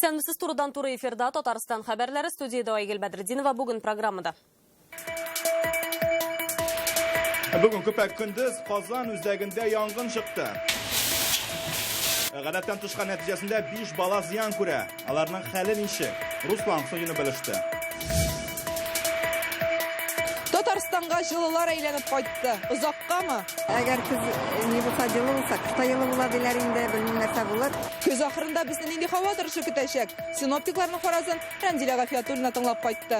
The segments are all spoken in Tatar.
Исәнмесез турыдан туры эфирда Татарстан хәбәрләре, студияда Айгөл Бәдретдинова бүген программада. Бүгін көпәк көндіз Казан үзәгендә янгын шықты. Гадәттән тышкан нәтиҗәсендә 5 бала зыян күрә. Аларның хәле ничек? Руслан Сыйны белеште. Татарстанга жылылар әйләнеп кайтты. Узаккамы? Әгәр көз не булса җылы булса, кышта җылы була диләр инде, белмим нәрсә булыр. Көз ахырында безне нинди һава торышы көтәчәк? Синоптикларның фаразын Рәнзилә Гафиятуллина тыңлап кайтты.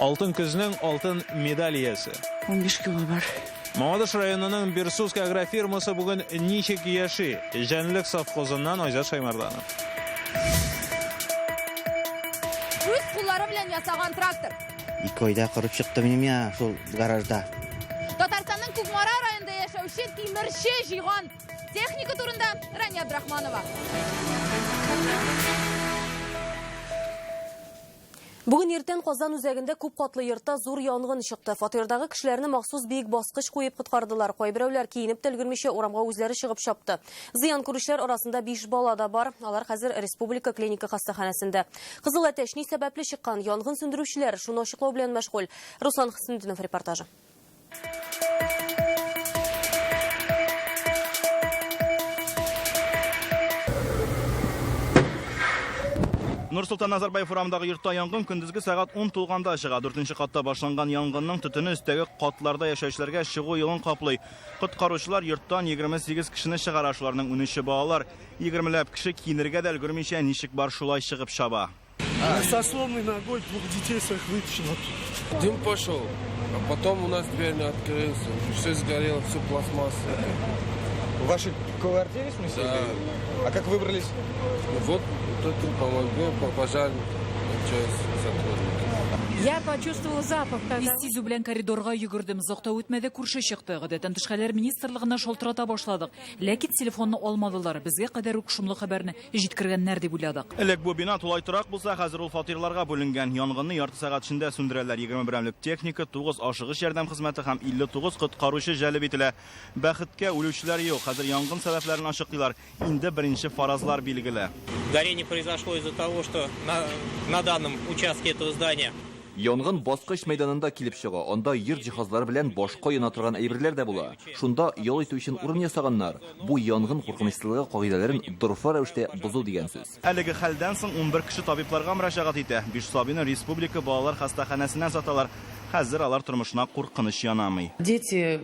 Алтын көзнең алтын медаль иясе. 15 кило бар. Мамадыш районының Бирсуск агрофирмасы бүген ничек яши? Җәнлек совхозыннан Айза Шаймарданов. Үз куллары белән ясаган трактор. 2 айда кырып чыкты минем я шул гаражда. Татарстанның Күкмара районында яшәүче тимерче җыйган техника турында Рания Абдрахманова. Бүген иртән Казан үзәгендә күп катлы йортта зур янгын чыкты. Фатирдагы кешеләрне махсус биек баскыч куеп коткардылар. Кайберәүләр киенеп тәлгермичә урамга үзләре чыгып чапты. Зыян күрүчеләр арасында 5 бала да бар. Алар хәзер Республика клиника хастаханәсендә. Кызыл әтәш ни сәбәпле чыккан янгын сөндерүчеләр шуны ачыклау белән мәшгуль. Руслан Хисметдинов репортажы. Нурсултан Назарбаев урамындагы йортта янгын көндезге сәгать 10 тулганда чыга. 4нче катта башланган янгынның төтене өстәге катларда яшәүчеләргә чыгу юлын каплый. Коткаручылар йорттан 28 кешене чыгара, шуларның 13 балалар. 20ләп кеше киенергә дә өлгермичә ничек бар шулай чыгып шаба. Со сломанной ногой 2 детей своих вытащил. Дым пошел, а потом у нас дверь не открылась. Все сгорело, все пластмасса. В вашей квартире, в смысле? Да. А как выбрались? Вот тут помогли, пожарник, сотрудники. Я почувствовала запах. Истизу белән коридорга йөгердем. Зокта үтмәде, күрше чыкты. Гадәттән тышкалар министрлыгына шалтырата башладык. Ләкин телефонны алмадылар. Безгә кадәр үк шумлы хәбәрне җиткергәннәр дип уйладык. Элек бу бина тулай торак булса, хәзер ул фатирларга бүленгән. Янгынны ярты сәгать эчендә сүндерәләр. 21 техника, 9 ашыгыч ярдәм хезмәте һәм 59 коткаручы җәлеп ителә. Бәхеткә үлүчеләр юк. Хәзер янгын сәбәпләрен ачыклыйлар. Инде беренче фаразлар билгеле. Горение произошло из-за того, что на данном участке этого здания Янгын баскыч мәйданында килеп чыга. Анда йорт җиһазлары белән башка яна торган әйберләр дә була. Шунда ял итү өчен урын ясаганнар. Бу янгын куркынычсызлыгы кагыйдәләрен дөрфа рәвештә бозу дигән сүз. Әлеге хәлдән соң 11 кеше табибларга мөрәҗәгать итә. 5 сабины республика балалар хастаханәсенә саталар. Хәзер алар тормышына куркыныч янамый. Дети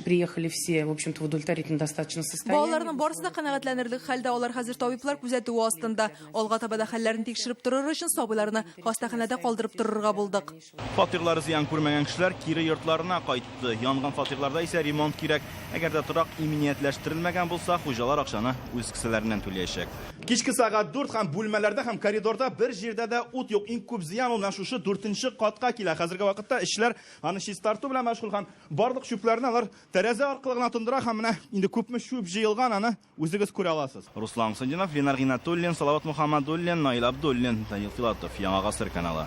приехали все, в общем-то, в удовлетворительно достаточно состоянии. Балаларның барысы да канәгатьләнерлек хәлдә, алар хәзер табиблар күзәтүе астында. Алга таба да хәлләрен тикшереп торыр өчен сабыйларны хастаханәдә калдырып торырга булдык. Фатирлары зыян күрмәгән кешеләр кире йортларына кайтты. Янган фатирларда исә ремонт кирәк. Әгәр дә торак иминиятләштерелмәгән булса, хуҗалар акчаны үз кесәләреннән түләячәк. Кичке сәгать 4 һәм бүлмәләрдә һәм коридорда бер җирдә дә ут юк. Иң күп зыян ул шушы 4нче катка килә. Хәзерге вакытта эшләр аны чистарту белән мәшгуль һәм барлык чүпләрне алар тәрәзә аркылы гына тондыра һәм менә инде күпме чүп җыелган, аны үзегез күрә аласыз. Руслан Сындинов, Ленар Гинатуллин, Салават Мухаммадуллин, Наил Абдуллин, Данил Филатов, Яңа Гасыр каналы.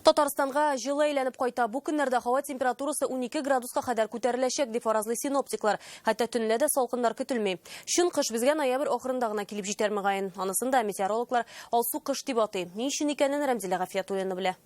Татарстанга җылы әйләнеп кайта. Бу көннәрдә һава температурасы 12 градуска кадәр күтәреләчәк дип фаразлый синоптиклар. Хәтта төнлә дә салкыннар көтелми. Чын кыш безгә ноябрь ахырында гына килеп җитәр мөгаен. Анысын да метеорологлар алсу кыш дип атый. Ни өчен икәнен Рәмзилә Гафиятуллина белә.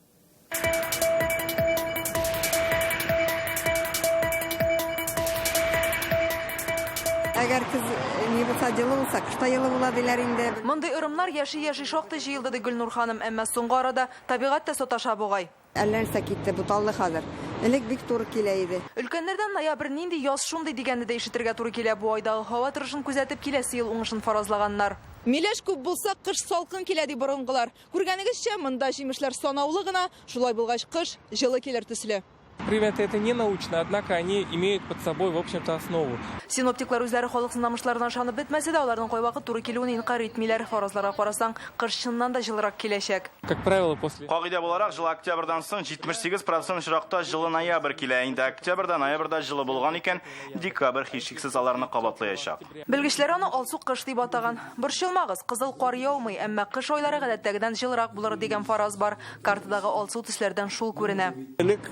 Әгәр көз не булса җылы булса, кышта җылы була диләр инде. Мондый ырымнар яши шактый җыелды ди Гөлнур ханым, әмма соңгы арада табигать та саташа бугай. Әллә нәрсә китте, буталлы хәзер. Элек бик туры килә иде. Өлкәннәрдән ноябрь нинди яз шундый дигәнне дә ишетергә туры килә. Бу айдагы һава торышын күзәтеп киләсе ел уңышын фаразлаганнар. Миләш күп булса, кыш салкын килә ди борынгылар. Күргәнегезчә, монда җимешләр санаулы гына, шулай булгач кыш җылы килер төсле. Приметы это не научно, однако они имеют под собой, в общем-то, основу. Синоптиклар үзләре халык сынамышларына ышанып бетмәсә дә, аларның кай вакыт туры килүен инкар итмиләр. Фаразларга карасаң, кыш чыннан да җылырак киләчәк. Как правило, после... Кагыйдә буларак, жылы октябрьдан соң 78% очракта жылы ноябрь килә. Инде октябрьдә, ноябрьдә жылы булган икән, декабрь һичшиксез аларны кабатлаячак. Белгечләр аны алсу кыш дип атаган. Борчылмагыз, кызыл кар яумый, әмма кыш айлары гадәттәгедән җылырак булыр дигән фараз бар. Картадагы алсу төсләрдән шул күренә. Элек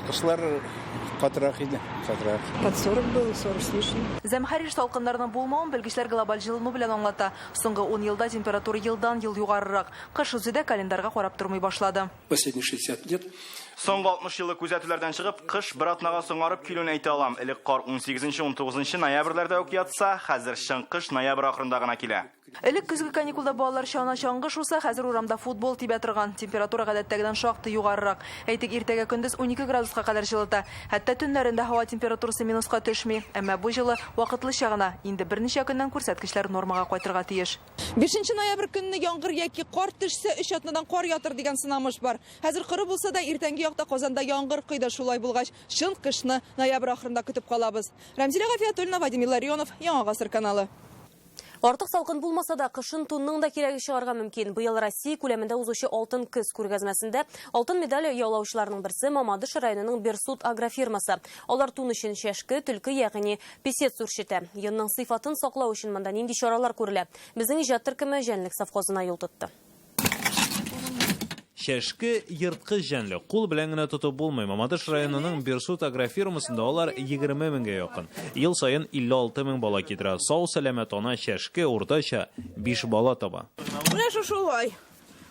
кышлар Катырақ иде, катырақ. Под 40 было, 40 с лишним. Зәмхәриш салкыннарының булмауын белгечләр глобаль җылыну белән аңлата. Соңгы 10 елда температура елдан-ел югарырак. Кыш үзе календарьга карап тормый башлады. Последние 60 лет. Соңгы 60 еллык күзәтүләрдән чыгып, кыш бер атнага соңарып килүен әйтә алам. Элек кар 18-19 ноябрьләрдә үк ятса, хәзер чын кыш ноябрь ахырында гына килә. Элек көзге каникулда балалар чаңгы шуса, хәзер урамда футбол тибә торган. Температура гадәттәгедән шактый югарырак. Әйтик, иртәгә көндез 12 градуска кадәр җылыта. Хәтта төннәрендә һава температурасы минуска төшми. Әмма бу җылы вакытлыча гына. Инде берничә көннән күрсәткечләр нормага кайтырга тиеш. 5 ноябрь көнне яңгыр яки кар төшсә, 3 атнадан кар ятыр дигән сынамыш бар. Хәзер кыры булса да, иртәнге якта Казанда яңгыр койда, шулай булгач, чын кышны ноябрь ахырында көтеп калабыз. Рәмзилә Гафиятуллина, Вадим Илларионов, Яңа гасыр каналы. Артык салкын булмаса да, кышын тунның да кирәге чыгарга мөмкин. Быел Россия күләмендә узучы алтын көз күргәзмәсендә алтын медаль яулаучыларның берсе Мамадыш районының Берсуд агрофирмасы. Алар тун өчен чәшке, төлке, ягъни песет үрчетә. Йонның сыйфатын саклау өчен монда нинди чаралар күрелә? Безнең иҗат төркеме Җәнлек совхозына юл тотты. Чәшке йырткы җәнле, кул белән генә тотып булмый. Мамадыш районының Берсуд агрофирмасында алар 20 меңгә якын. Ел сайын 56 мең бала китерә. Сау сәламәт ана чәшке уртача 5 бала таба. Менә шулай.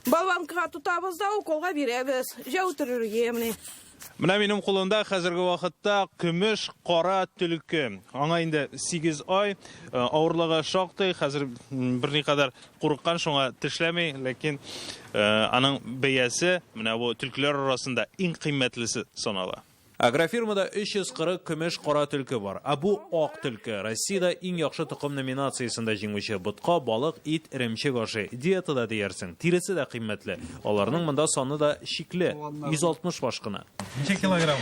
Баланка тутабыз да уколга бирәбез. Җәүтерергә менә. Менә минем кулымда хәзерге вакытта көмеш кара төлке. Аңа инде 8 ай, авырлыгы шактый, хәзер берникадәр курыккан, шуңа тешләми, ләкин аның бәясе менә бу төлкеләр арасында иң кыйммәтлесе санала. Агрофирмада 340 көмеш кара төлке бар. Бу ак төлке. Россиядә иң яхшы тукым номинациясендә җиңүче. Ботка, балык, ит, эремчек ашы. Диетада диярсең. Тиресе дә кыйммәтле. Аларның монда саны да шикле. 160 баш кына. Ничә килограмм?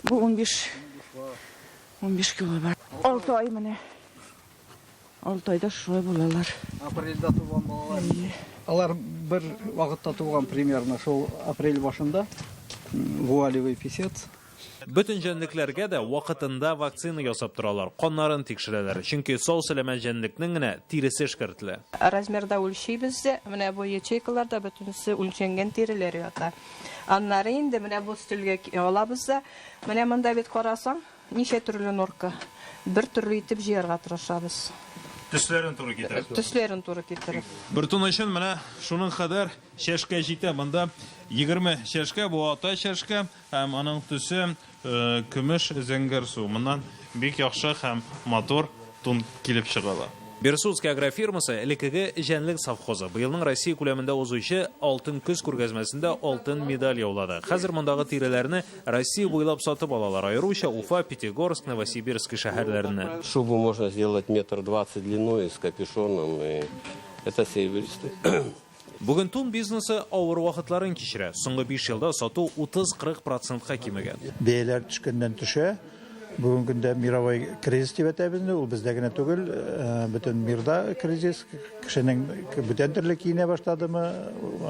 Бу 15 кило бар. 6 ай менә. 6 айда шулай булалар. Апрельдә туган балалар. Алар бер вакытта туган, примерно шул апрель башында. Вуалевый писец. Бөтен җәнлекләргә дә вакытында вакцина ясап торалар, каннарын тикшерәләр. Чөнки сау сәламәт җәнлекнең генә тиресе эшкәртелә. Размерда үлчәйбез, менә бу ячейкаларда бөтенесе үлчәнгән тиреләр ята. Аннары инде менә бу стилгә алабыз да, менә монда бит карасаң, ничә төрле норка. Бер төрле итеп җыярга тырышабыз. Төсләрен туры китереп. Төсләрен туры китереп. Бер тун өчен менә шуның кадәр чәшкә җитә. Монда 20 чәшкә, бу ата чәшкә, һәм аның төсе көмеш зәңгәр су. Моннан бик яхшы һәм мотор тун килеп чыгала. Берсудская агрофирмасы элекеге Җәнлек совхозы быелның Россия күләмендә узучы алтын көз күргәзмәсендә алтын медаль яулады. Хәзер мондагы тиреләрне Россия буйлап сатып алалар, аеруча Уфа, Пятигорск, Новосибирск шәһәрләреннән. Шубу можно сделать 1,20 м длиной с капюшоном, и это серебристый. Бүген тун бизнесы авыр вакытларын кичерә. Соңгы 5 елда сату 30-40%ка кимегән. Бәяләр төшкәннән төшә. Бүгенге көндә мировой кризис дип әйтәбез, ул бездә генә түгел, бөтен мирда кризис. Кешенең бүтән төрле киенә башладымы,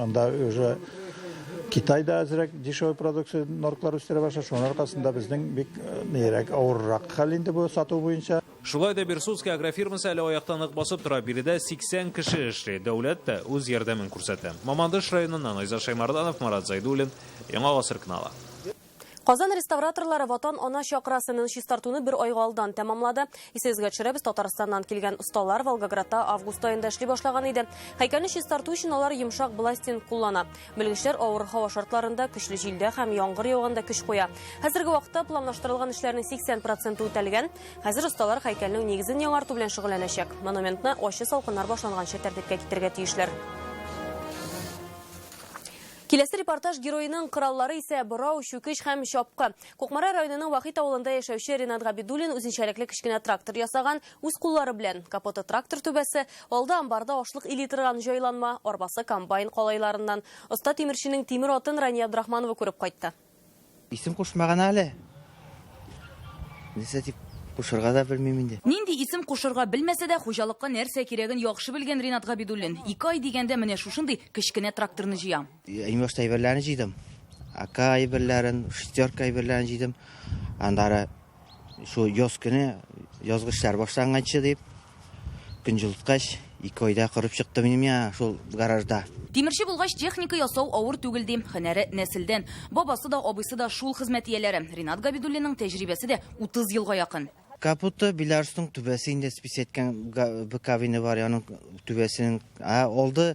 анда уже Китайда әзрәк дешевый продукция норклар үстерә башлады. Шуның аркасында безнең бик нерәк авыррак хәл инде бу сату буенча. Шулай да Берсудская агрофирмасы әле аяктан нык басып тора. Биредә 80 кеше эшли. Дәүләт тә үз ярдәмен күрсәтә. Мамадыш районыннан Айза Шаймарданов, Марат Зайдуллин, Яңа гасыр каналы. Казан реставраторлары ватан-ана чакрасының чистартуны бер айга алдан тәмамлады. Исегезгә төшерәбез, Татарстаннан килгән осталар Волгоградта август аенда эшли башлаган иде. Һәйкәлне чистарту өчен алар йомшак пластин куллана. Белгечләр авыр һава шартларында, көчле җилдә һәм яңгыр яуганда көч куя. Хәзерге вакытта планлаштырылган эшләрнең 80% үтәлгән. Хәзер осталар һәйкәлнең нигезен яңарту белән шөгыльләнәчәк. Монументны ачы салкыннар башланганча тәртипкә китергә тиешләр. Киләсе репортаж героиның кораллары исә борау, чүкеч һәм чапкы. Кукмара районының Вахит авылында яшәүче Ринат Габидуллин үзенчәлекле кечкенә трактор ясаган, үз куллары белән. Капоты трактор түбәсе, алда амбарда ашлык или торган җайланма, арбасы комбайн калайларыннан. Оста тимерченең тимер атын Рания Абдрахманова күреп кайтты. Исем кушмаган әле. Нисә дип кушырга да белмим инде. Нинди исем кушырга белмәсә дә, хуҗалыкка нәрсә кирәген яхшы белгән Ринат Габидуллин 2 ай дигәндә менә шушындый кечкенә тракторны җыя. Имеш әйберләрен җыйдым. Ака әйберләрен, шестерка әйберләрен җыйдым. Андары шу яз көне язгычлар башланганчы дип, көнҗылыткач 2 айда кырып чыктым мен шул гаражда. Тимирче булгач техника ясау авыр түгел ди. Һөнәре нәселдән. Бабасы да, абыйсы да шул хезмәт ияләре. Ринат Габидуллинның тәҗрибәсе дә 30 елга якын. Капута Беларусның түбәсендә спис еткән кабина бар, аның түбәсенең олды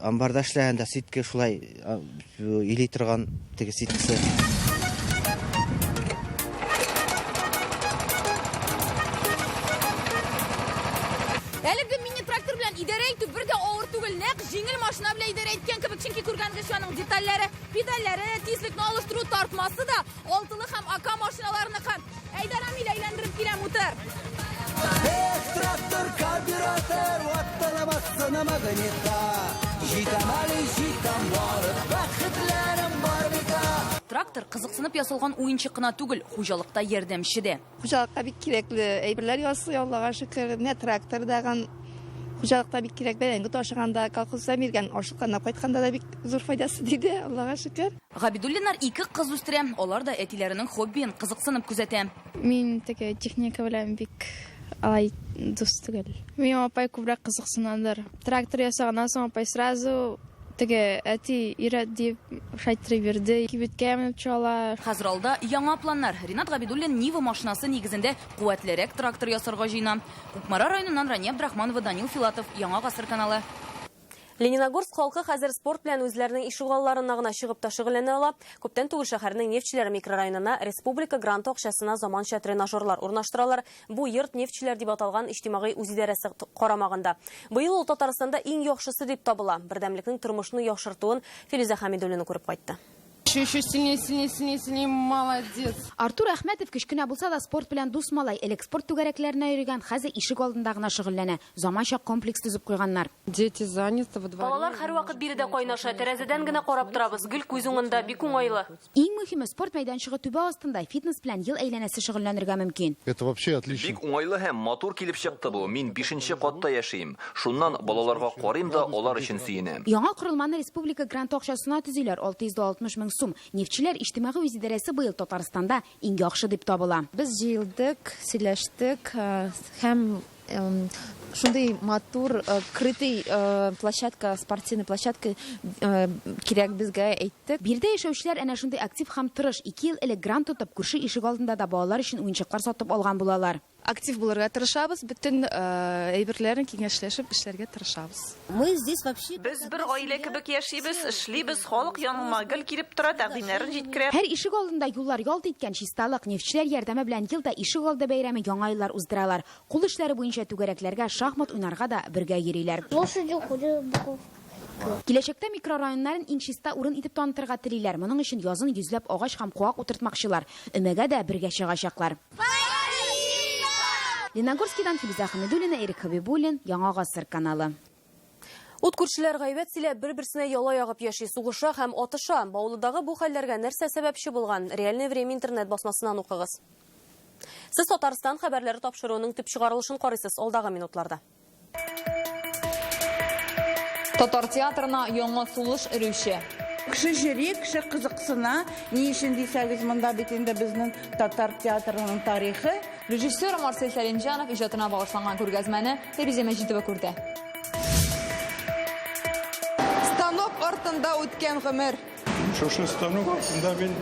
амбарда эшләгәндә ситке шулай или торган теге ситкесе. Әлеге мини-трактор белән идарә итү бер дә авыр түгел, нәкъ җиңел машина белән идарә иткән кебек, чөнки күргәнгез аның детальләре, педальләре, тизлекне алыштыру тартмасы да алтылы һәм АК машиналарыныкы. Әйдәрамил әйләндереп килә мотор. Трактор, карбюратор, ваттанамассына магнита. Җитәм барып, бәхетләрем бар бит. Трактор кызыксынып ясалган уенчык кына түгел, хуҗалыкта ярдәмче дә. Хуҗалыкта бик кирәкле әйберләр ясый, Аллага шөкер. Менә трактор даган хуҗалыкта бик кирәк. Бәйрәмгә ташыганда, колхозда биргән ашыкканнан кайтканда да бик зур файдасы диде, Аллага шөкер. Габидуллиннар 2 кыз үстерә, алар да әтиләренең хоббиен кызыксынып күзәтә. Мин теге техника белән бик алай дус түгел. Мин апай күбрәк кызыксынадыр. Трактор ясаганнан соң апай сразу теге әти ирәт дип шайтырып бирде. Кибеткә менеп чала. Хәзер алда яңа планнар. Ринат Габидуллин Нива машинасы нигезендә куәтлерәк трактор ясарга җыена. Кукмара районыннан Рания Абдрахманова, Данил Филатов, Яңа гасыр каналы. Лениногорск халкы хәзер спорт белән үзләренең ишегалларына гына чыгып та шөгыльләнә ала. Күптән түгел шәһәрнең нефтчеләр микрорайонына республика гранты акчасына заманча тренажерлар урнаштыралар. Бу йорт нефтчеләр дип аталган иҗтимагый үзидарәсе карамагында. Быел ул Татарстанда иң яхшысы дип табыла. Бердәмлекнең тормышны яхшыртуын Филиза Хәмидуллина күреп кайтты. Еще сильнее, молодец. Артур Әхмәтов кечкенә булса да спорт белән дус малай. Элек спорт түгәрәкләренә йөргән, хәзер ишек алдында гына шөгыльләнә. Заманча комплекс төзеп куйганнар. Дети заняты во дворе. Балалар һәрвакыт биредә кайнаша, тәрәзәдән генә карап торабыз. Гөл күз уңында бик уңайлы. Иң мөһиме спорт мәйданчыгы түбә астында фитнес белән ел әйләнәсе шөгыльләнергә мөмкин. Это вообще отлично. Бик уңайлы һәм матур килеп чыкты бу. Мин 5нче катта яшим. Шуннан балаларга карыйм да алар өчен сөенәм. Яңа корылманы республика грант акчасына төзиләр. 660 мең сум. Нефтчеләр иҗтимагый үзидарәсе быел Татарстанда иң яхшы дип табыла. Без җыелдык, сөйләштек һәм шундый матур крытый площадка, спортивный площадка кирәк безгә әйттек. Бирдә яшәүчеләр әнә шундый актив һәм тырыш 2 ел элек грант тотып, күрше ишек алдында да балалар өчен уенчыклар сатып алган булалар. Актив булырга тырышабыз, бөтен әйберләрне киңәшләшеп эшләргә тырышабыз. Мы здесь вообще Без бер гаилә кебек яшибез, эшлибез, халык янына гел килеп тора, тәкъдимнәрен җиткерә. Һәр ишек алдында юллар ялт иткән чисталык, нефтчеләр ярдәме белән елда ишек алды бәйрәме яңа еллар уздыралар. Кул эшләре буенча түгәрәкләргә, шахмат уйнарга да бергә йөриләр. Киләчәктә микрорайоннарын иң чиста урын итеп танытырга телиләр. Моның өчен язын йөзләп агач һәм куак утыртмакчылар. Өмәгә дә бергә чыгачаклар. Лениногорскидан Филиза Хәмидуллина, Эрик Хабибуллин, Яңа гасыр каналы. Ут күршеләр гайбәт сөйләп бер-берсенә яла ягып яши, сугыша һәм атыша. Баулыдагы бу хәлләргә нәрсә сәбәпче булган? Реальное время интернет басмасыннан укыгыз. Сез Татарстан хәбәрләре тапшыруының төп чыгарылышын карыйсыз алдагы минутларда. Татар театрына яңа сулыш өрүче. Кеше җыри, кеше кызыксына. Ни өчен дисәгез, монда бит инде безнең татар театрының тарихы. Режиссер Марсель Сәлимҗанов иҗатына багышланган күргәзмәне Фәризә Мәҗитова күрде. Станок артында үткән гомер. Шушы станок артында мин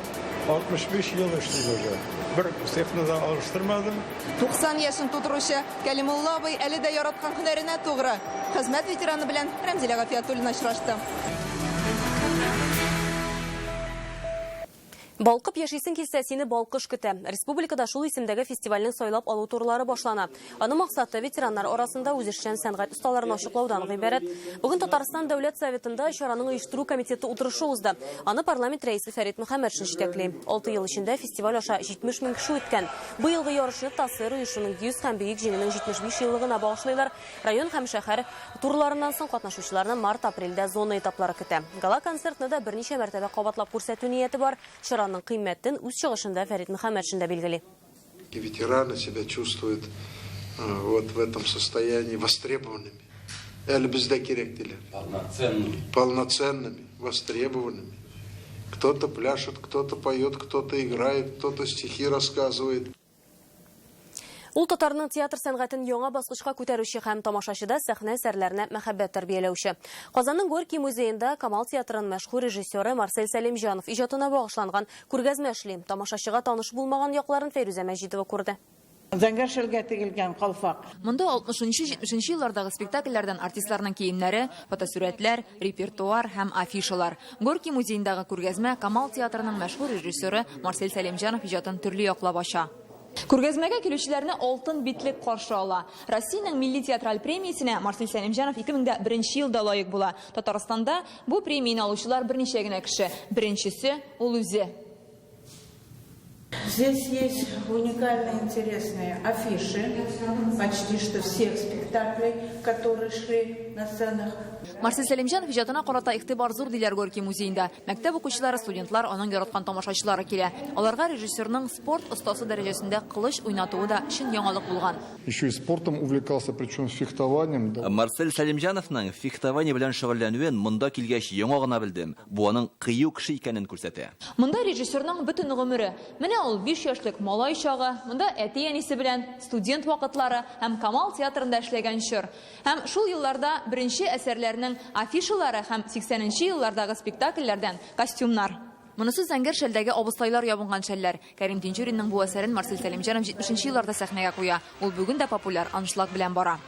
65 ел эшлим уже. Бер цехны да алыштырмадым. 90 яшын тутыручы Кәлимулла абый әле дә яраткан һөнәренә тугры. Хезмәт ветераны белән Рәмзилә Гафиятуллина очрашты. Балкып яшисен килсә, сине балкыш көтә. Республикада шул исемдәге фестивальнең сайлап алу турлары башлана. Аның максаты ветераннар арасында үзешчән сәнгать осталарын ачыклаудан гыйбарәт. Бүген Татарстан Дәүләт Советында чараның оештыру комитеты утырышы узды. Аны парламент рәисе Фәрит Мөхәммәтшин җитәкли. 6 ел эчендә фестиваль аша 70 мең кеше үткән. Быелгы ярышны ТАССР оешының 100 һәм бөек җиңүнең 75 еллыгына багышлыйлар. Район һәм шәһәр турларыннан соң катнашучыларны март-апрельдә зона этаплары көтә. Гала-концертны да берничә мәртәбә кабатлап күрсәтү нияте бар. Чараның кыйммәтен үз чыгышында Фәрит Мөхәммәтшин дә билгели. Ветераны себя чувствуют вот в этом состоянии востребованными. Әле бездә кирәк диләр. Полноценными, востребованными. Кто-то пляшет, кто-то поет, кто-то играет, кто-то стихи рассказывает. Ул татарның театр сәнгатен яңа баскычка күтәрүче һәм тамашачыда сәхнә әсәрләренә мәхәббәт тәрбияләүче. Казанның Горький музеенда Камал театрының мәшһүр режиссеры Марсель Сәлимҗанов иҗатына багышланган күргәзмә эшли. Тамашачыга таныш булмаган якларын Фәйрүзә Мәҗидова күрде. Зәңгәр шелгә тегелгән калфак. Монда 60-70 еллардагы спектакльләрдән артистларның киемнәре, фотосурәтләр, репертуар һәм афишалар. Горький музеендагы күргәзмә Камал театрының мәшһүр режиссеры Марсель Сәлимҗанов иҗатын төрле яклап ача. Күргәзмәгә килүчеләрне алтын битлек каршы ала. Россиянең милли театраль премиясенә Марсель Сәлимҗанов 2001 елда лаек була. Татарстанда бу премияне алучылар берничә генә кеше. Беренчесе ул үзе. Здесь есть уникальные интересные афиши почти что всех спектаклей, которые шли на сценах. Марсель Сәлимҗанов иҗатына карата игътибар зур диләр Горький музеенда. Мәктәп укучылары, студентлар, аның яраткан тамашачылары килә. Аларга режиссерның спорт остасы дәрәҗәсендә кылыч уйнатуы да чын яңалык булган. Еще и спортом увлекался, причем фехтованием. Марсель Сәлимҗановның фехтование белән шөгыльләнүен монда килгәч яңа гына белдем. Бу аның кыю кеше икәнен күрсәтә. Монда режиссерның бөтен гомере. Менә ул 5 яшьлек малай чагы, монда әти-әнисе белән студент вакытлары һәм Камал театрында эшләгән чор. Һәм шул елларда беренче әсәрләрнең афишалары һәм 80нче еллардагы спектакльләрдән костюмнар. Монысы зәңгәр шәлдәге абыстайлар ябынган шәлләр. Кәрим Тинчуринның бу әсәрен Марсель Сәлимҗанов 70нче елларда сәхнәгә куя. Ул бүген дә популяр аншлаг белән бара.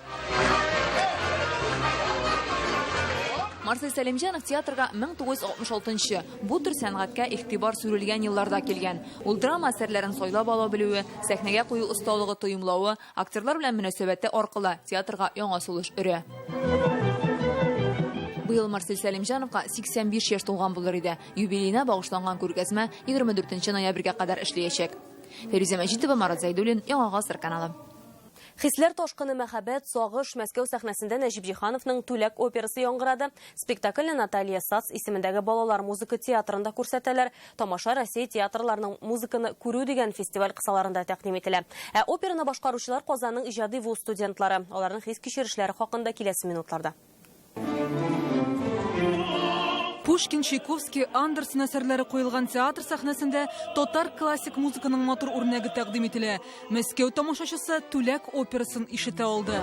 Марсель Сәлимҗанов театрга 1966 бу төр сәнгатькә игътибар сүрелгән елларда килгән. Ул драма әсәрләрен сайлап ала белүе, сәхнәгә кую осталыгы тоемлавы, актерлар белән мөнәсәбәте аркылы театрга яңа сулыш өрә. Быел Марсель Сәлимҗановка 85 яшь тулган булыр иде. Юбилейна багышланган күргәзмә 24 ноябрьгә кадәр эшләячәк. Фәрүзә Мәҗитова, Марат Зәйдуллин, Яңа Гасыр каналы. Хисләр ташкыны мәхәббәт, сагыш Мәскәү сәхнәсендә Нәҗип Җиһановның Түләк операсы яңгырады. Спектакльне Наталья Сац исемендәге балалар музыка театрында күрсәтәләр. Тамаша Россия театрларының музыканы күрү дигән фестиваль кысаларында тәкъдим ителә. Ә операны башкаручылар Казанның иҗади вуз студентлары. Аларның хис кичерешләре хакында киләсе минутларда. Пушкин, Чайковский, Андерсон әсәрләре куелган театр сәхнәсендә татар классик музыканың матур үрнәге тәкъдим ителә. Мәскәү тамашачысы Түләк операсын ишетә алды.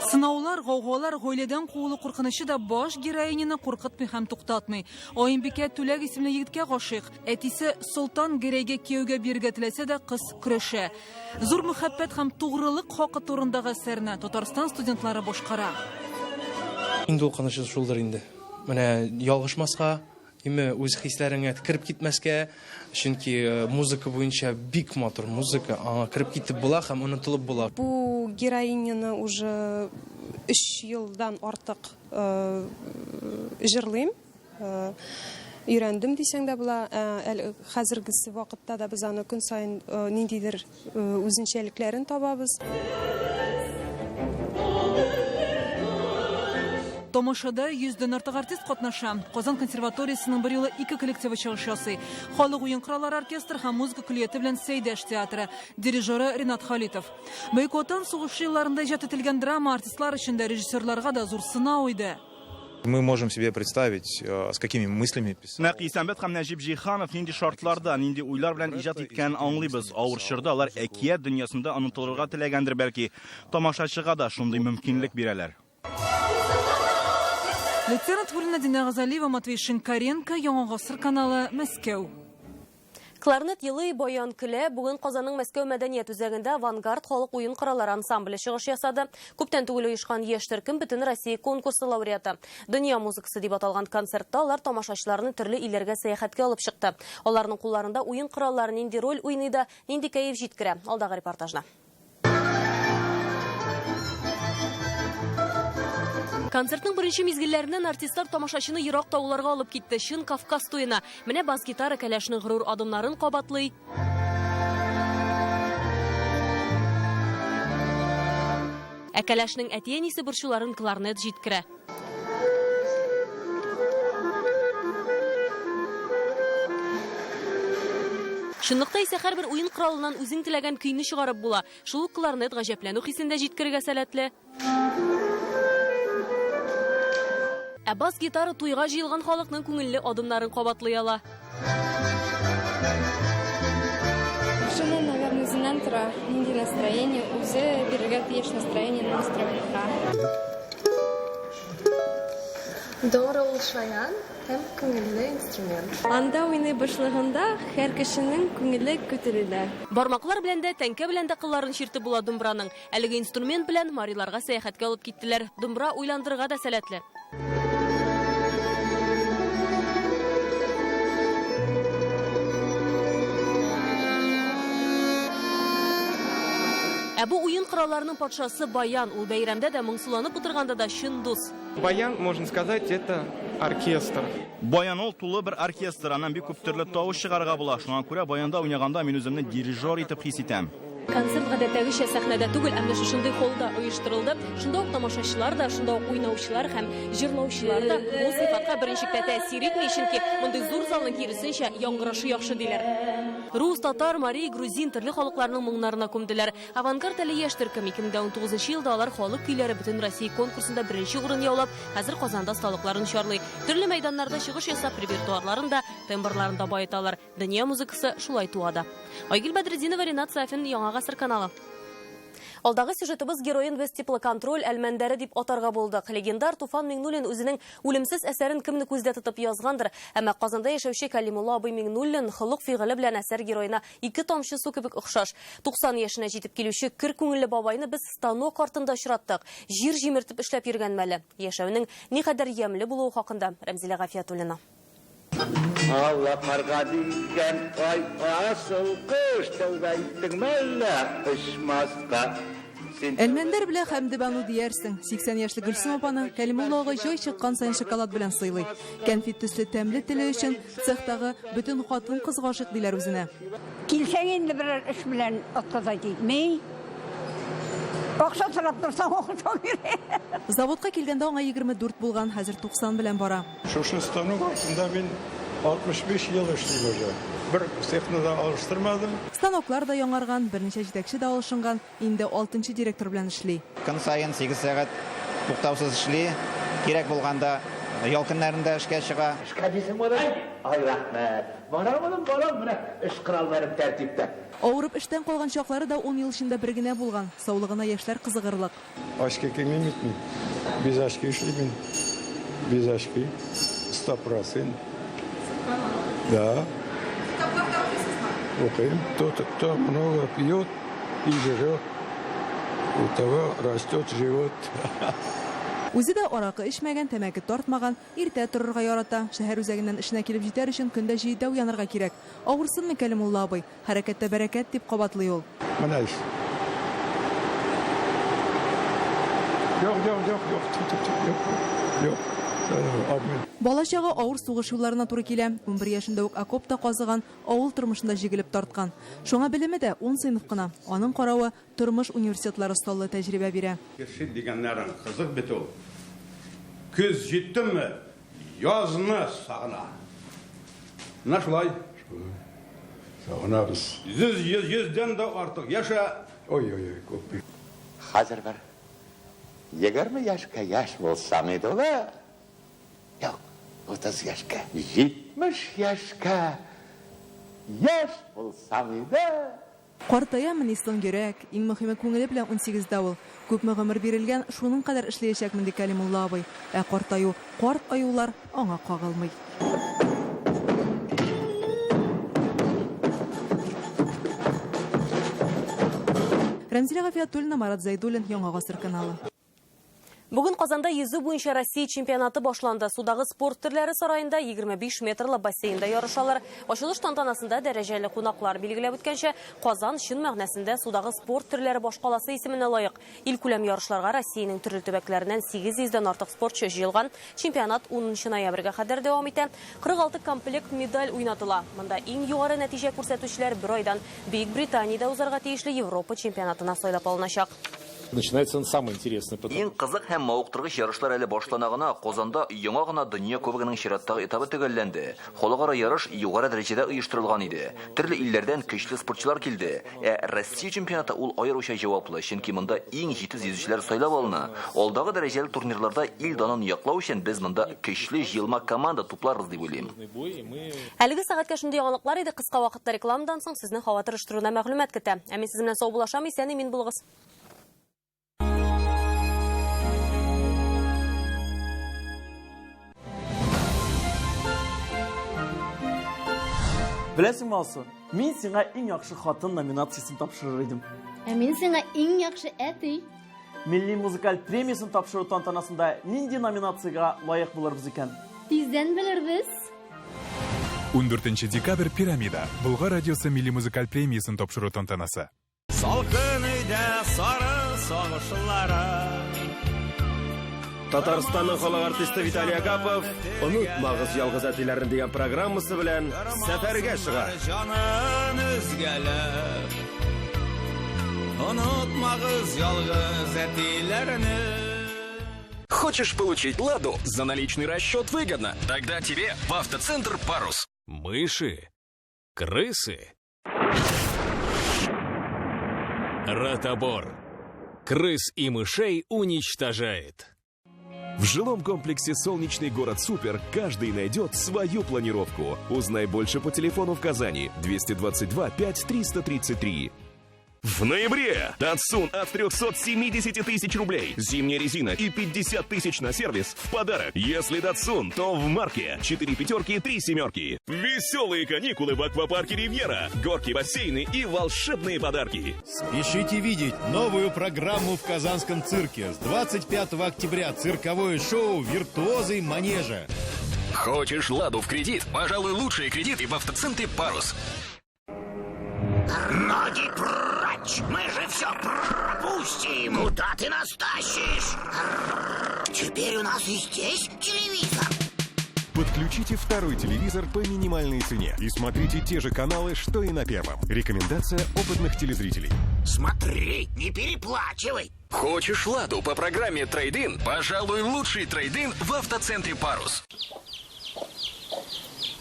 Сынаулар, гаугалар, гаиләдән куылу куркынычы да баш героиняны куркытмый һәм туктатмый. Аембикә Түләк исемле егеткә гашыйк. Әтисе Солтан Гәрәйгә кияүгә бирергә теләсә дә кыз көрәшә. Зур мәхәббәт һәм тугрылык хакы турындагы әсәрне Татарстан студентлары башкара. Инде укынышы шулдыр инде. Менә ялгышмаска, име үз хисләреңә кирип китмәскә, чөнки музыка буенча бик матур музыка, аңа кирип китеп була һәм онытылып була. Бу героиняны уже 3 елдан артык җырлыйм. Өйрәндем дисәң дә була. Хәзергесе вакытта да без аны көн сайын ниндидер үзенчәлекләрен табабыз. Тамашада 100дән артык артист катнаша. Казан консерваториясының бер юлы 2 коллективы чыгыш ясый. Халык уен кораллары оркестры һәм музыка көллияте белән Сәйдәш театры. Дирижеры Ринат Халитов. Бөек Ватан сугышы елларында иҗат ителгән драма артистлар өчен дә режиссерларга да зур сынау иде. Мы можем себе представить, с какими мыслями писать. Нәкъ Исәнбәт һәм Нәҗип Җиһанов нинди шартларда, нинди уйлар белән иҗат иткән аңлыйбыз. Авыр чорда алар әкият дөньясында онытылырга теләгәндер бәлки. Тамашачыга да шундый мөмкинлек бирәләр. Лейтенант Вулина Дина Газалиева, Матвей Шинкаренко, Яңа Гасыр каналы, Мәскәү. Кларнет елы Баян Көлә бүген Казанның Мәскәү мәдәният үзәгендә авангард халык уен кораллары ансамбле чыгыш ясады. Күптән түгел оешкан яшь төркем бөтен Россия конкурсы лауреаты. Дөнья музыкасы дип аталган концертта алар тамашачыларны төрле илләргә сәяхәткә алып чыкты. Аларның кулларында уен кораллары нинди роль уйный да, нинди кәеф җиткерә. Алдагы репортажда. Концертның беренче мизгелләреннән артистлар тамашачыны ерак тауларга алып китте. Чын Кавказ туена. Менә бас-гитара Кәләшнең горур адымнарын кабатлый. Ә Кәләшнең әти-әнисе борчуларын кларнет җиткерә. Шунлыкта исә һәрбер уен коралыннан үзең теләгән көйне чыгарып була. Шул ук кларнет гаҗәпләнү хисендә җиткергә сәләтле. Ә бас-гитара туйга җыелган халыкның күңелле адымнарын кабатлый ала. Шуны, наверное, үзеннән тора. Нинди настроение, үзе бирергә тиеш настроение инструментка. Doğru oluşayan hem күңелле инструмент. Анда уйный башлыгында һәр кешенең күңеле күтәрелә. Бармаклар белән дә, тәнкә белән дә кылларын чиртеп була думбраның. Әлеге инструмент белән мариларга сәяхәткә алып киттеләр. Думбра уйландырырга да сәләтле. Бу уен коралларының патшасы Баян, ул бәйрәмдә дә моңсуланып утырганда да чын дус. Баян, можно сказать, это оркестр. Баян ул тулы бер оркестр, аннан бик күп төрле тавыш чыгарга була. Шуңа күрә баянда уйнаганда мин үземне дирижер итеп хис итәм. Концерт гадәттәгечә сәхнәдә түгел, әмма шушындый холлда оештырылды. Шунда ук тамашачылар да, шунда ук уйнаучылар һәм җырлаучылар да бу сыйфатка беренчелектә тәэсир итми, чөнки мондый зур залның киресенчә яңгырашы яхшы диләр. Рус, татар, марий, грузин төрле халыкларның моңнарына күмделәр. Авангард әле яшь төркем 2019 елда алар халык көйләре бөтен Россия конкурсында беренче урын яулап, хәзер Казанда осталыкларын чарлый. Төрле мәйданнарда чыгыш ясап, репертуарларын да, тембрларын да баеталар. Дөнья музыкасы шулай туада. Айгөл Бәдретдинова, Ринат Сафин, Яңа гасыр каналы. Алдагы сюжетыбыз героин без теплоконтроль әлмәндәре дип атарга булдык. Легендар Туфан Миңнуллин үзенең үлемсез әсәрен кемне күздә тотып язгандыр, әмма Казанда яшәүче Кәлимулла абый Миңнуллин холык-фигыле белән әсәр героина 2 тамчы су кебек охшаш. 90 яшенә җитеп килүче көр күңелле бабайны без станок артында очраттык. Җир җимертеп эшләп йөргән мәле. Яшәүнең никадәр ямьле булуы хакында Рәмзилә Гафиятуллина. Allah karga diken ay asıl kış tövbeytin melle kışmazda. Әлмәндәр белә хәмде бану диярсең. 80 яшьлек Гөлсем апаны Кәлимулла агай җай чыккан сайын шоколад белән сыйлый. Кәнфит төсле тәмле теле өчен цехтагы бөтен хатын-кыз гашык диләр үзенә. Килсәң инде бер эш белән аткыза димей. Акча сорап торсаң акча бирә. Заводка килгәндә аңа 24 булган, хәзер 90 белән бара. Шушы станок артында мин 65 ел эшлим уже. Бер цехны да алыштырмадым. Станоклар да яңарган, берничә җитәкче дә алышынган, инде 6нчы директор белән эшли. Көн сайын 8 сәгать туктаусыз эшли. Кирәк булганда ял көннәрендә эшкә чыга. Эшкә дисең булай. Ай рәхмәт. Барам, менә эш коралларым тәртиптә. Авырып эштән калган чаклары да 10 ел эчендә бер генә булган. Саулыгына яшьләр кызыгырлык. Ашка кеңем итми. Без ашка эшлим. Без ашка 100%. Да. Окей. Тот, кто много пьет и жрет, у того растет живот. Үзе дә аракы эчмәгән, тәмәке тартмаган, иртә торырга ярата. Шәһәр үзәгеннән эшенә килеп җитәр өчен көндә 7дә уянырга кирәк. Авырсынмы Кәлимулла абый? Хәрәкәттә бәрәкәт дип кабатлый ул. Менә иш. Yok. Балачага авыр сугыш юлларына туры килә. 11 яшендә үк окопта казыган, авыл тормышында җигелеп тарткан. Шуңа белеме дә 10 сыйныф кына. Аның каравы тормыш университетлары столы тәҗрибә бирә. Кеше дигәннәрен кызык бит ул. Көз җиттеме? Язны сагына. Нашлай. Сагынабыз. Йөздән дә артык яша. Ой, күп. Хәзер бер 20 яшькә яшь булсам иде ул. Yok, 30 yaşka, 70 yaşka, yaş bulsam idi. Картая министрның йөрәк, иң мөһиме күңеле белән 18дә ул. Күпме гомер бирелгән, шуның кадәр эшләячәкмен ди Кәлимулла абый. Картаю, карт аюлар аңа кагылмый. Рәмзилә Гафиятуллина, Марат Зайдуллин, Яңа гасыр каналы. Бүген Казанда йөзү буенча Россия чемпионаты башланды. Судагы спорт төрләре сараенда 25 метрлы бассейнда ярышалар. Ачылыш тантанасында дәрәҗәле кунаклар билгеләп үткәнчә, Казан чын мәгънәсендә судагы спорт төрләре башкаласы исеменә лаек. Илкүләм ярышларга Россиянең төрле төбәкләреннән 800дән артык спортчы җыелган. Чемпионат 10 ноябрьгә кадәр дәвам итә. 46 комплект медаль уйнатыла. Монда иң югары нәтиҗә күрсәтүчеләр бер айдан Бөек Британиядә узарга тиешле Европа чемпионатына сайлап алыначак. Начинается самое интересное. Ең қызық һәм мауыктыргыч ярышлар әле башлана гына Казанда яңа гына дөнья кубогының чираттагы этабы төгәлләнде. Халыкара ярыш югары дәрәҗәдә оештырылган иде. Төрле илләрдән көчле спортчылар килде. Россия чемпионаты ул аеруча җаваплы, чөнки монда иң җитез йөзүчеләр сайлап алына. Алдагы дәрәҗәле турнирларда ил данын яклау өчен без монда көчле җыелма команда тупларбыз дип уйлыйм. Әлеге сәгатькә шундый яңалыклар иде. Кыска вакытта рекламадан соң сезне һава тырыштыруына мәгълүмат көтә. Ә мин сез белән сау булашам, исән мин булыгыз. Беләсеңме, Алсу, мин сиңа иң яхшы хатын номинациясын тапшырыр идем. Ә мин сиңа иң яхшы әти. Милли музыкаль премиясын тапшыру тантанасында нинди номинацияга лайык булырбыз икән? Тиздән белербез. 14 декабрь Пирамида. Болгар радиосы милли музыкаль премиясын тапшыру тантанасы. Салкын өйдә сары сагышлары. Татарстанның халык артисты Виталий Агапов «Онытмагыз ялгыз әтиләрен» дигән программасы белән сәфәргә чыга. Җанын үзгәләп, онытмагыз ялгыз әтиләрне. Хочешь получить «Ладу» за наличный расчет выгодно? Тогда тебе в автоцентр «Парус». Мыши, крысы, ротобор. Крыс и мышей уничтожает. В жилом комплексе «Солнечный город Супер» каждый найдет свою планировку. Узнай больше по телефону в Казани 222 5333. В ноябре Datsun от 370 тысяч рублей. Зимняя резина и 50 тысяч на сервис в подарок. Если Datsun, то в марке 4 пятерки, 3 семерки. Веселые каникулы в аквапарке «Ривьера». Горки, бассейны и волшебные подарки. Спешите видеть новую программу в Казанском цирке. С 25 октября цирковое шоу «Виртуозы манежа». Хочешь «Ладу» в кредит? Пожалуй, лучшие кредиты в автоцентре «Парус». Ноги прочь! Мы же все пропустим! Куда ты нас тащишь? Теперь у нас и здесь телевизор. Подключите второй телевизор по минимальной цене и смотрите те же каналы, что и на первом. Рекомендация опытных телезрителей. Смотри, не переплачивай! Хочешь «Ладу» по программе «Трейд-ин»? Пожалуй, лучший трейд-ин в автоцентре «Парус».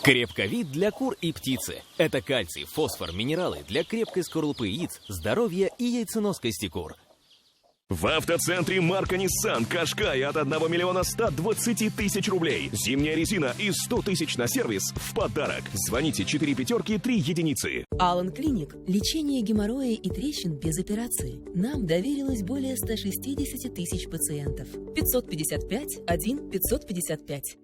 Крепковид для кур и птицы. Это кальций, фосфор, минералы для крепкой скорлупы яиц, здоровья и яйценоскости кур. В автоцентре марка Nissan Qashqai от 1 миллиона 120 тысяч рублей. Зимняя резина и 100 тысяч на сервис в подарок. Звоните 4 пятерки, 3 единицы. Алан Клиник. Лечение геморроя и трещин без операции. Нам доверилось более 160 тысяч пациентов. 555 1 555.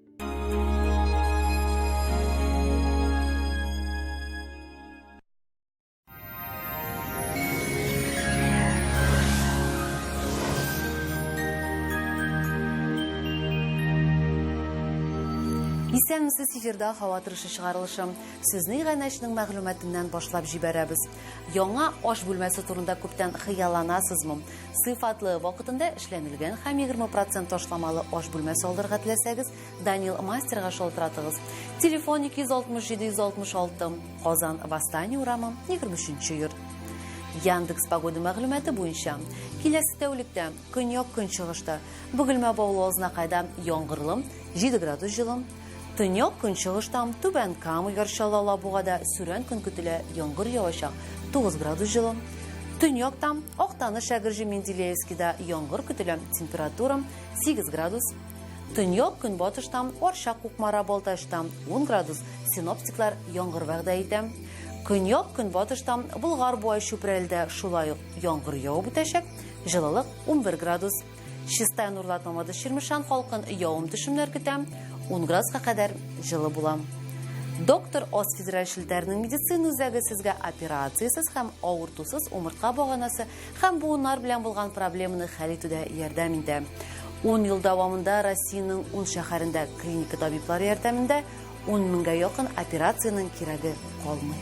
Исәнмесез, эфирда һава торышы чыгарылышым. Сезнең гайнәшнең мәгълүматыннан башлап җибәрәбез. Яңа аш бүлмәсе турында күптән хыялланасызмы? Сыйфатлы вакытында эшләнелгән һәм 20% ташламалы аш бүлмәсе алырга теләсәгез, Данил Мастерга шалтыратыгыз. Телефон 267-166, Казан Восстание урамы, 23-нче йорт. Яндекс погода мәгълүматы буенча, киләсе тәүлектә көньяк-көнчыгышта Бөгелмә Баулы Азнакайда яңгырлы 7 градус җылы. Төньяк-көнчыгыштан Түбән Кама Яршалы Алабугада сүрән көн көтелә, яңгыр явачак 9 градус җылы. Төньяктан Актаныш Шәгырҗи Менделеевскида яңгыр көтелә, температура 8 градус. Төньяк-көнбатыштан Арча Кукмара Балташтан 10 градус, синоптиклар яңгыр вәгъдә итә. Көньяк-көнбатыштан Болгар буай Чүпрәлдә шулай ук яңгыр явып үтәчәк, җылылык 11 градус. Чистай Нурлатмамада Ширмешан халкын явым төшемнәр көтә, 10 градуска кадәр җылы була. Доктор Оз федераль шелтәрнең медицина үзәге сезгә операциясыз һәм авыртусыз умыртка баганасы һәм буыннар белән булган проблеманы хәл итүдә ярдәм итә. 10 ел дәвамында Россиянең 10 шәһәрендә клиника табиблары ярдәмендә 10 меңгә якын операциянең кирәге калмый.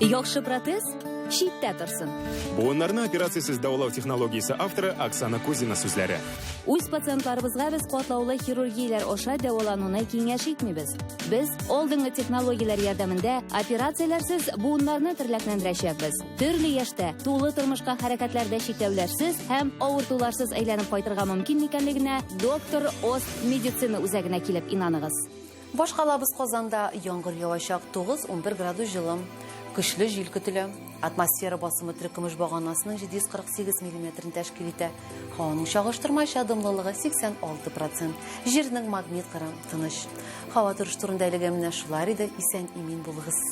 Яхшы протез читтә торсын. Буыннарны операциясез дәвалау технологиясе авторы Оксана Кузина сүзләре. Үз пациентларыбызга без катлаулы хирургияләр аша дәвалануны киңәш итмибез. Без алдынгы технологияләр ярдәмендә операцияләрсез буыннарны терлекләндерәчәкбез. Төрле яшьтә, тулы тормышка хәрәкәтләрдә чикләүләрсез һәм авыртуларсыз әйләнеп кайтырга мөмкин икәнлегенә доктор Ост медицина үзәгенә килеп инаныгыз. Башкалабыз Казанда яңгыр явачак, 9-11 градус жылым. Көчле җил көтелә. Атмосфера басымы күмеш баганасының 748 мм тәшкил итә. Һаваның чагыштырмача дымлылыгы 86%. Җирнең магнит кыры тыныч. Һава торыш турында әлегә менә шулар иде. Исән имин булыгыз.